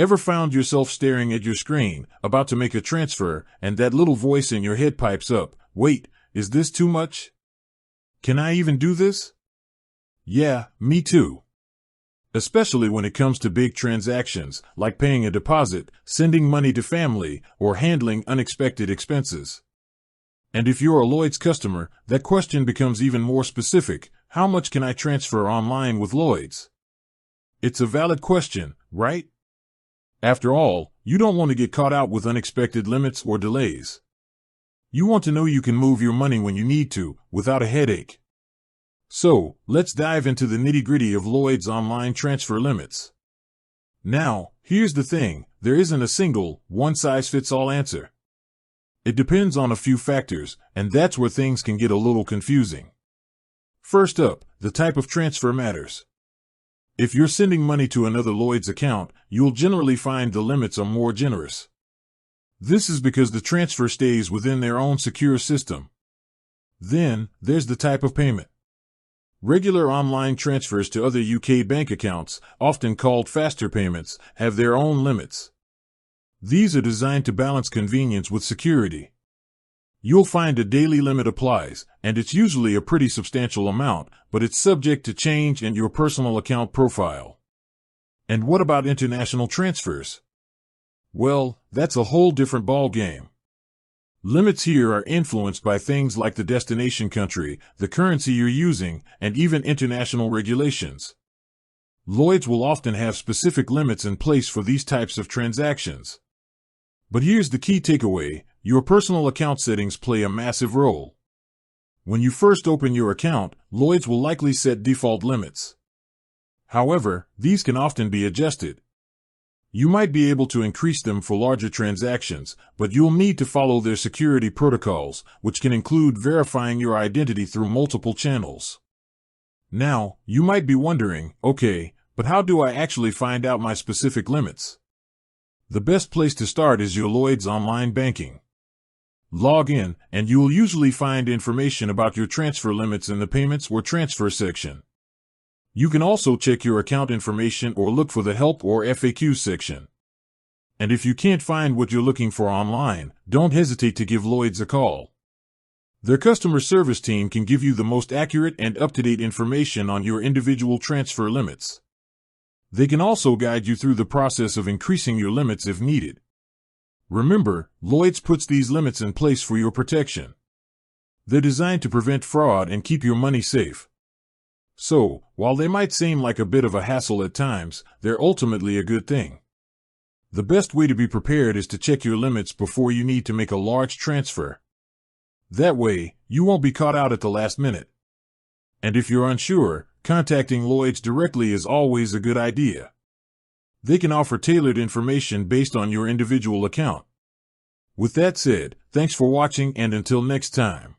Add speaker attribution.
Speaker 1: Ever found yourself staring at your screen, about to make a transfer, and that little voice in your head pipes up, "Wait, is this too much? Can I even do this?" Yeah, me too. Especially when it comes to big transactions, like paying a deposit, sending money to family, or handling unexpected expenses. And if you're a Lloyds customer, that question becomes even more specific. How much can I transfer online with Lloyds? It's a valid question, right? After all, you don't want to get caught out with unexpected limits or delays. You want to know you can move your money when you need to, without a headache. So, let's dive into the nitty-gritty of Lloyds online transfer limits. Now, here's the thing, there isn't a single, one-size-fits-all answer. It depends on a few factors, and that's where things can get a little confusing. First up, the type of transfer matters. If you're sending money to another Lloyds account, you'll generally find the limits are more generous. This is because the transfer stays within their own secure system. Then, there's the type of payment. Regular online transfers to other UK bank accounts, often called faster payments, have their own limits. These are designed to balance convenience with security. You'll find a daily limit applies, and it's usually a pretty substantial amount, but it's subject to change and your personal account profile. And what about international transfers? Well, that's a whole different ballgame. Limits here are influenced by things like the destination country, the currency you're using, and even international regulations. Lloyds will often have specific limits in place for these types of transactions. But here's the key takeaway, your personal account settings play a massive role. When you first open your account, Lloyds will likely set default limits. However, these can often be adjusted. You might be able to increase them for larger transactions, but you'll need to follow their security protocols, which can include verifying your identity through multiple channels. Now, you might be wondering, okay, but how do I actually find out my specific limits? The best place to start is your Lloyds online banking. Log in, and you will usually find information about your transfer limits in the Payments or Transfer section. You can also check your account information or look for the Help or FAQ section. And if you can't find what you're looking for online, don't hesitate to give Lloyds a call. Their customer service team can give you the most accurate and up-to-date information on your individual transfer limits. They can also guide you through the process of increasing your limits if needed. Remember, Lloyds puts these limits in place for your protection. They're designed to prevent fraud and keep your money safe. So, while they might seem like a bit of a hassle at times, they're ultimately a good thing. The best way to be prepared is to check your limits before you need to make a large transfer. That way, you won't be caught out at the last minute. And if you're unsure, contacting Lloyds directly is always a good idea. They can offer tailored information based on your individual account. With that said, thanks for watching and until next time.